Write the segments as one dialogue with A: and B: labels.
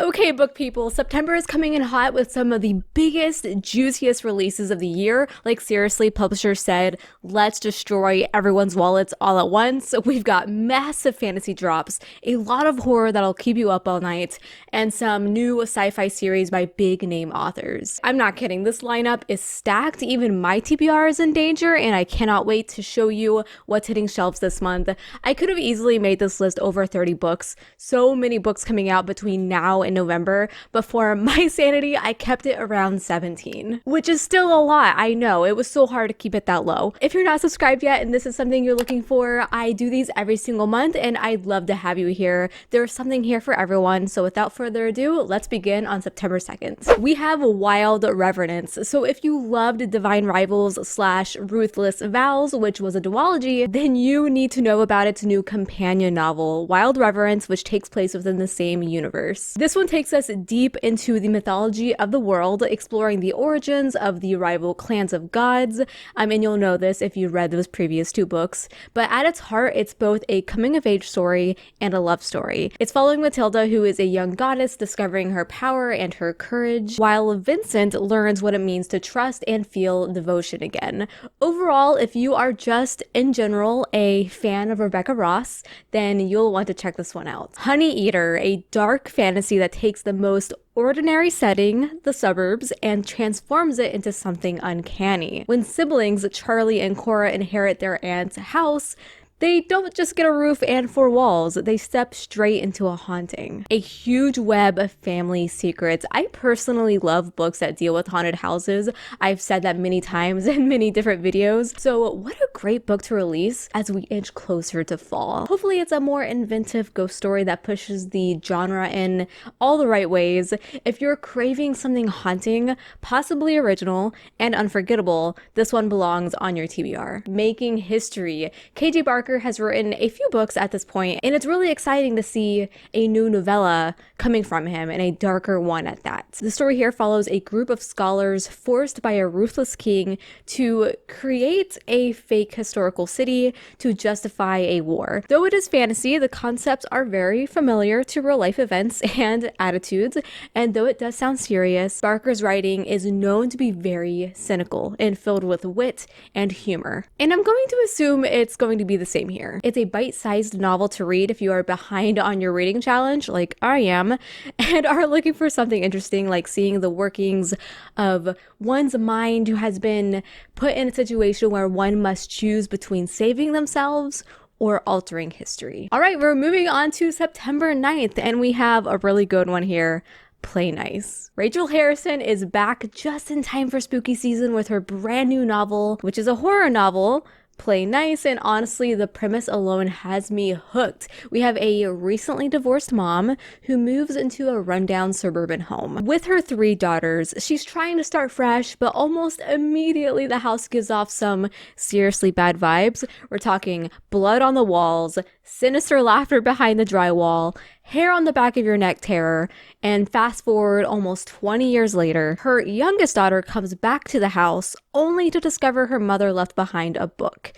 A: Okay, book people, September is coming in hot with some of the biggest, juiciest releases of the year. Like, seriously, publishers said, let's destroy everyone's wallets all at once. We've got massive fantasy drops, a lot of horror that'll keep you up all night, and some new sci-fi series by big name authors. I'm not kidding, this lineup is stacked. Even my TBR is in danger, and I cannot wait to show you what's hitting shelves this month. I could have easily made this list over 30 books. So many books coming out between now and November, but for my sanity, I kept it around 17, which is still a lot. I know it was so hard to keep it that low. If you're not subscribed yet and this is something you're looking for, I do these every single month and I'd love to have you here. There's something here for everyone. So without further ado, let's begin on September 2nd. We have Wild Reverence. So if you loved Divine Rivals / Ruthless Vows, which was a duology, then you need to know about its new companion novel, Wild Reverence, which takes place within the same universe. This one takes us deep into the mythology of the world, exploring the origins of the rival clans of gods. And you'll know this if you read those previous two books. But at its heart, it's both a coming-of-age story and a love story. It's following Matilda, who is a young goddess discovering her power and her courage, while Vincent learns what it means to trust and feel devotion again. Overall, if you are just, in general, a fan of Rebecca Ross, then you'll want to check this one out. Honey Eater, a dark fantasy that takes the most ordinary setting, the suburbs, and transforms it into something uncanny. When siblings Charlie and Cora inherit their aunt's house, they don't just get a roof and four walls, they step straight into a haunting. A huge web of family secrets. I personally love books that deal with haunted houses. I've said that many times in many different videos. So what a great book to release as we inch closer to fall. Hopefully it's a more inventive ghost story that pushes the genre in all the right ways. If you're craving something haunting, possibly original, and unforgettable, this one belongs on your TBR. Making history. KJ Barker has written a few books at this point, and it's really exciting to see a new novella coming from him, and a darker one at that. The story here follows a group of scholars forced by a ruthless king to create a fake historical city to justify a war. Though it is fantasy, the concepts are very familiar to real life events and attitudes, and though it does sound serious, Barker's writing is known to be very cynical and filled with wit and humor. And I'm going to assume it's going to be the same here. It's a bite-sized novel to read if you are behind on your reading challenge, like I am, and are looking for something interesting, like seeing the workings of one's mind who has been put in a situation where one must choose between saving themselves or altering history. All right, we're moving on to September 9th, and we have a really good one here. Play Nice. Rachel Harrison is back just in time for spooky season with her brand new novel, which is a horror novel, Play Nice, and honestly, the premise alone has me hooked. We have a recently divorced mom who moves into a rundown suburban home. With her 3 daughters, she's trying to start fresh, but almost immediately the house gives off some seriously bad vibes. We're talking blood on the walls, sinister laughter behind the drywall, hair on the back of your neck terror, and fast forward almost 20 years later, her youngest daughter comes back to the house only to discover her mother left behind a book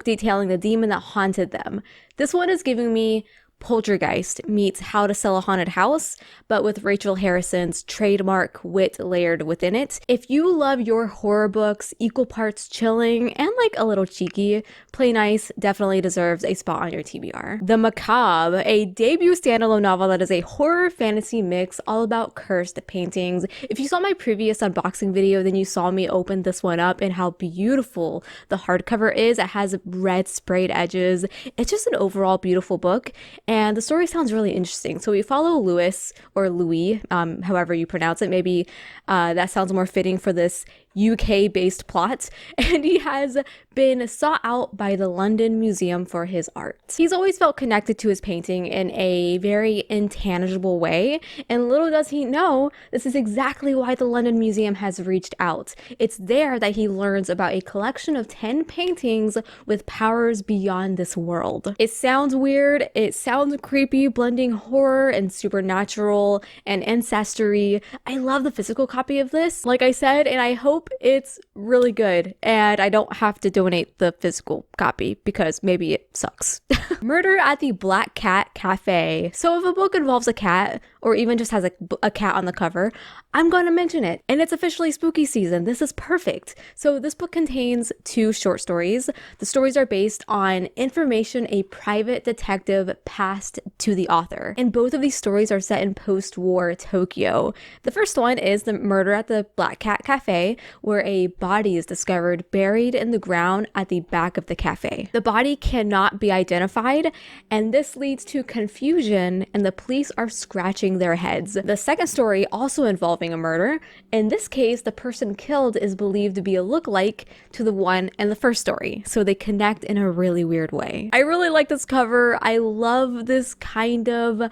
A: detailing the demon that haunted them. This one is giving me Poltergeist meets How to Sell a Haunted House, but with Rachel Harrison's trademark wit layered within it. If you love your horror books equal parts chilling and like a little cheeky, Play Nice definitely deserves a spot on your TBR. The Macabre, a debut standalone novel that is a horror fantasy mix all about cursed paintings. If you saw my previous unboxing video, then you saw me open this one up and how beautiful the hardcover is. It has red sprayed edges. It's just an overall beautiful book. And the story sounds really interesting. So we follow Louis, or Louis, however you pronounce it. Maybe that sounds more fitting for this UK-based plot, and he has been sought out by the London Museum for his art. He's always felt connected to his painting in a very intangible way, and little does he know, this is exactly why the London Museum has reached out. It's there that he learns about a collection of 10 paintings with powers beyond this world. It sounds weird, it sounds creepy, blending horror and supernatural and ancestry. I love the physical copy of this, like I said, and I hope it's really good and I don't have to donate the physical copy because maybe it sucks. Murder at the Black Cat Cafe. So if a book involves a cat, or even just has a cat on the cover, I'm going to mention it. And it's officially spooky season. This is perfect. So this book contains 2 short stories. The stories are based on information a private detective passed to the author. And both of these stories are set in post-war Tokyo. The first one is the murder at the Black Cat Cafe, where a body is discovered buried in the ground at the back of the cafe. The body cannot be identified, and this leads to confusion, and the police are scratching their heads. The second story, also involving a murder. In this case, the person killed is believed to be a lookalike to the one in the first story, so they connect in a really weird way. I really like this cover. I love this kind of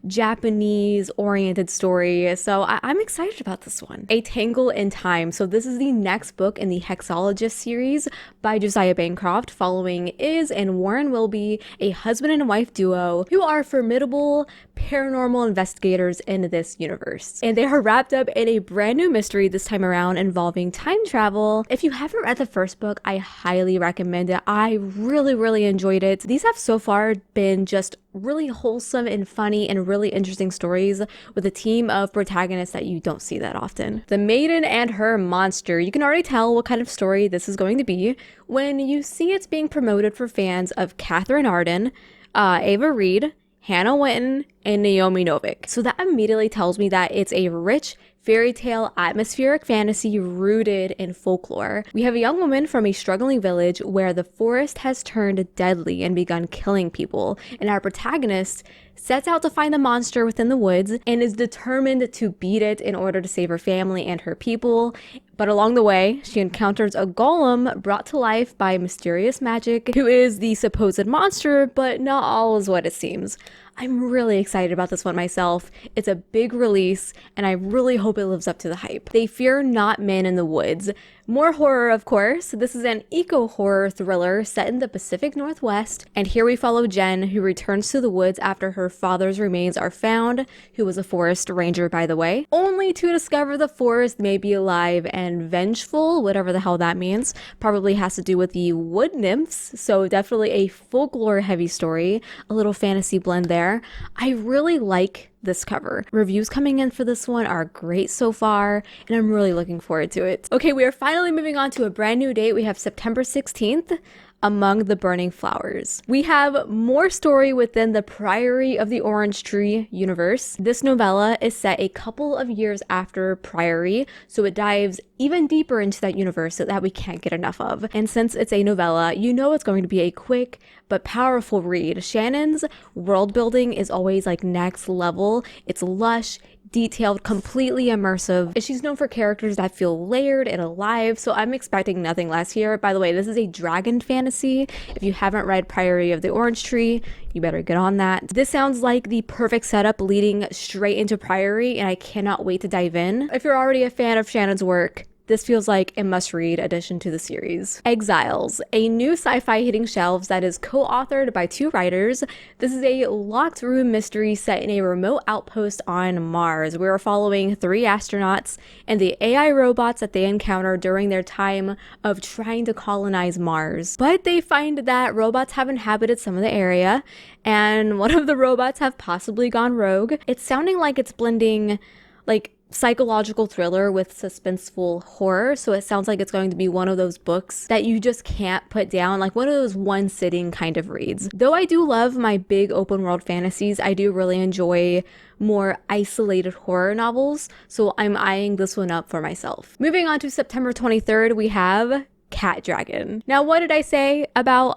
A: Japanese-oriented story, so I'm excited about this one. A Tangle in Time. So this is the next book in the Hexologist series by Josiah Bancroft, following Iz and Warren Wilby, a husband and wife duo who are formidable paranormal investigators in this universe. And they are wrapped up in a brand new mystery this time around involving time travel. If you haven't read the first book, I highly recommend it. I really enjoyed it. These have so far been just really wholesome and funny and really interesting stories with a team of protagonists that you don't see that often. The Maiden and Her Monster. You can already tell what kind of story this is going to be when you see it's being promoted for fans of Catherine Arden, Ava Reed, Hannah Winton, and Naomi Novik. So that immediately tells me that it's a rich fairy tale atmospheric fantasy rooted in folklore. We have a young woman from a struggling village where the forest has turned deadly and begun killing people, and our protagonist sets out to find the monster within the woods and is determined to beat it in order to save her family and her people. But along the way, she encounters a golem brought to life by mysterious magic who is the supposed monster, but not all is what it seems. I'm really excited about this one myself. It's a big release, and I really hope it lives up to the hype. They Fear Not Men in the Woods. More horror, of course. This is an eco-horror thriller set in the Pacific Northwest, and here we follow Jen, who returns to the woods after her father's remains are found, who was a forest ranger, by the way, only to discover the forest may be alive and vengeful, whatever the hell that means. Probably has to do with the wood nymphs, so definitely a folklore-heavy story, a little fantasy blend there. I really like this cover. Reviews coming in for this one are great so far, and I'm really looking forward to it. Okay, we are finally moving on to a brand new date. We have September 16th. Among the Burning Flowers. We have more story within the Priory of the Orange Tree universe. This novella is set a couple of years after Priory, so it dives even deeper into that universe that we can't get enough of. And since it's a novella, you know it's going to be a quick but powerful read. Shannon's world building is always like next level. It's lush, detailed, completely immersive. And she's known for characters that feel layered and alive, so I'm expecting nothing less here. By the way, this is a dragon fantasy. If you haven't read Priory of the Orange Tree, you better get on that. This sounds like the perfect setup leading straight into Priory, and I cannot wait to dive in. If you're already a fan of Shannon's work, this feels like a must-read addition to the series. Exiles, a new sci-fi hitting shelves that is co-authored by 2 writers. This is a locked room mystery set in a remote outpost on Mars. We are following 3 astronauts and the AI robots that they encounter during their time of trying to colonize Mars. But they find that robots have inhabited some of the area, and one of the robots have possibly gone rogue. It's sounding like it's blending like psychological thriller with suspenseful horror, so it sounds like it's going to be one of those books that you just can't put down, like one of those one sitting kind of reads. Though I do love my big open world fantasies, I do really enjoy more isolated horror novels, so I'm eyeing this one up for myself. Moving on to September 23rd, we have Cat Dragon. Now, what did I say about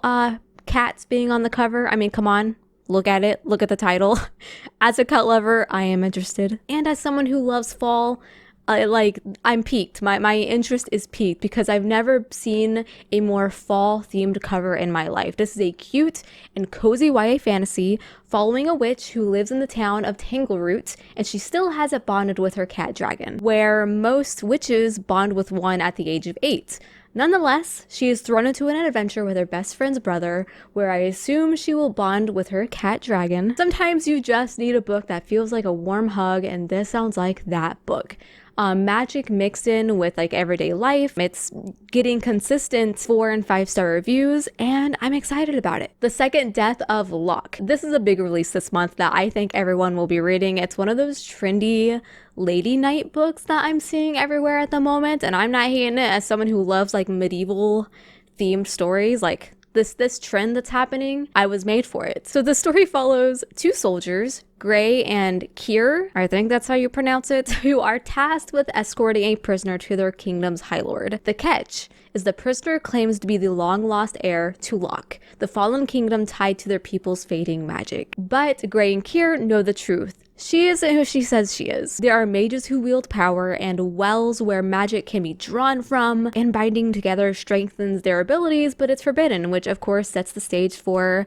A: cats being on the cover? I mean, come on. Look at it. Look at the title. As a cat lover, I am interested. And as someone who loves fall, I'm piqued. My interest is piqued because I've never seen a more fall-themed cover in my life. This is a cute and cozy YA fantasy following a witch who lives in the town of Tangleroot, and she still hasn't bonded with her cat dragon, where most witches bond with one at the age of 8. Nonetheless, she is thrown into an adventure with her best friend's brother, where I assume she will bond with her cat dragon. Sometimes you just need a book that feels like a warm hug, and this sounds like that book. magic mixed in with like everyday life. It's getting consistent 4 and 5-star reviews, and I'm excited about it. The Second Death of Locke. This is a big release this month that I think everyone will be reading. It's one of those trendy lady night books that I'm seeing everywhere at the moment, and I'm not hating it as someone who loves like medieval themed stories. Like this trend that's happening, I was made for it. So the story follows 2 soldiers, Gray and Kier, I think that's how you pronounce it, who are tasked with escorting a prisoner to their kingdom's High Lord. The catch is the prisoner claims to be the long-lost heir to Locke, the fallen kingdom tied to their people's fading magic. But Gray and Kier know the truth. She isn't who she says she is. There are mages who wield power and wells where magic can be drawn from, and binding together strengthens their abilities, but it's forbidden, which of course sets the stage for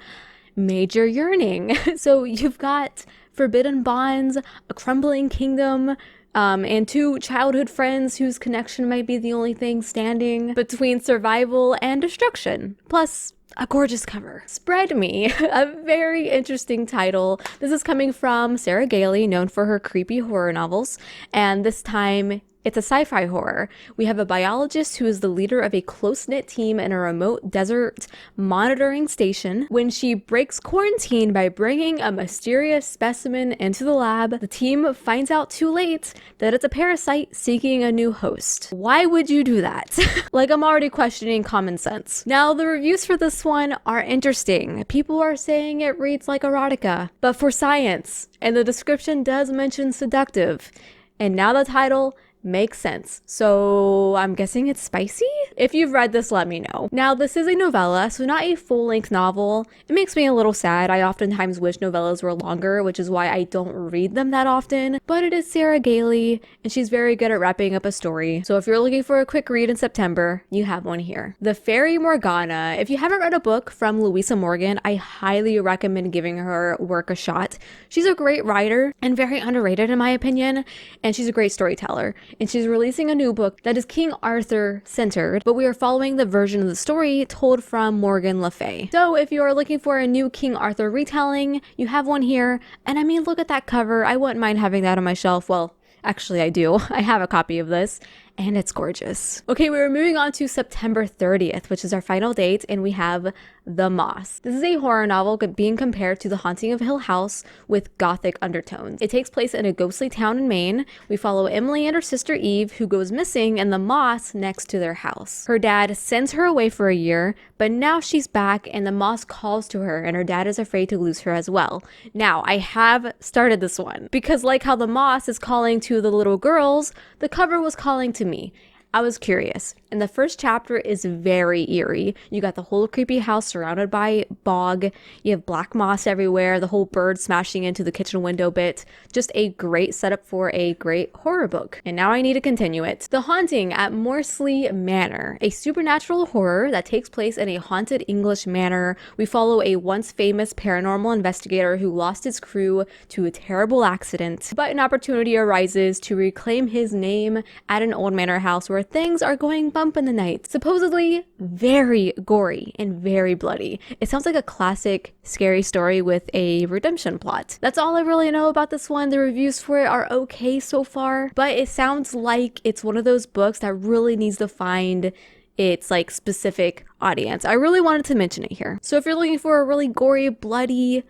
A: major yearning. So you've got forbidden bonds, a crumbling kingdom, and 2 childhood friends whose connection might be the only thing standing between survival and destruction. Plus, a gorgeous cover. Spread Me, a very interesting title. This is coming from Sarah Gailey, known for her creepy horror novels, and this time it's a sci-fi horror. We have a biologist who is the leader of a close-knit team in a remote desert monitoring station. When she breaks quarantine by bringing a mysterious specimen into the lab, the team finds out too late that it's a parasite seeking a new host. Why would you do that? Like, I'm already questioning common sense. Now, the reviews for this one are interesting. People are saying it reads like erotica, but for science, and the description does mention seductive. And now the title makes sense. So I'm guessing it's spicy? If you've read this, let me know. Now, this is a novella, so not a full-length novel. It makes me a little sad. I oftentimes wish novellas were longer, which is why I don't read them that often. But it is Sarah Gailey, and she's very good at wrapping up a story. So if you're looking for a quick read in September, you have one here. The Fairy Morgana. If you haven't read a book from Louisa Morgan, I highly recommend giving her work a shot. She's a great writer and very underrated in my opinion, and she's a great storyteller. And she's releasing a new book that is King Arthur centered, but we are following the version of the story told from Morgan Le Fay. So if you are looking for a new King Arthur retelling, you have one here. And I mean, look at that cover. I wouldn't mind having that on my shelf. Well, actually I do. I have a copy of this, and it's gorgeous. Okay, we're moving on to September 30th, which is our final date, and we have The Moss. This is a horror novel being compared to The Haunting of Hill House with gothic undertones. It takes place in a ghostly town in Maine. We follow Emily and her sister Eve, who goes missing in the moss next to their house. Her dad sends her away for a year, but now she's back and the moss calls to her, and her dad is afraid to lose her as well. Now, I have started this one because, like how the moss is calling to the little girls, the cover was calling to me. I was curious, and the first chapter is very eerie. You got the whole creepy house surrounded by bog, you have black moss everywhere, the whole bird smashing into the kitchen window bit. Just a great setup for a great horror book. And now I need to continue it. The Haunting at Morsley Manor, a supernatural horror that takes place in a haunted English manor. We follow a once famous paranormal investigator who lost his crew to a terrible accident, but an opportunity arises to reclaim his name at an old manor house where things are going bump in the night. Supposedly very gory and very bloody. It sounds like a classic scary story with a redemption plot. That's all I really know about this one. The reviews for it are okay so far, but it sounds like it's one of those books that really needs to find its like specific audience. I really wanted to mention it here. So if you're looking for a really gory, bloody,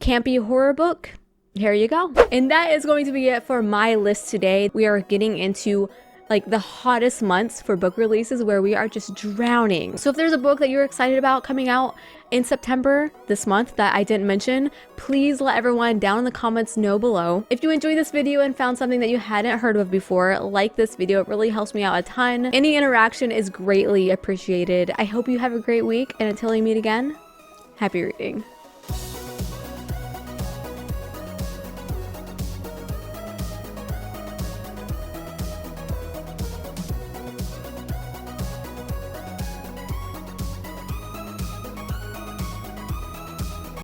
A: campy horror book, here you go. And that is going to be it for my list today. We are getting into like the hottest months for book releases where we are just drowning. So if there's a book that you're excited about coming out in September this month that I didn't mention, please let everyone down in the comments know below. If you enjoyed this video and found something that you hadn't heard of before, like this video. It really helps me out a ton. Any interaction is greatly appreciated. I hope you have a great week, and until we meet again, happy reading.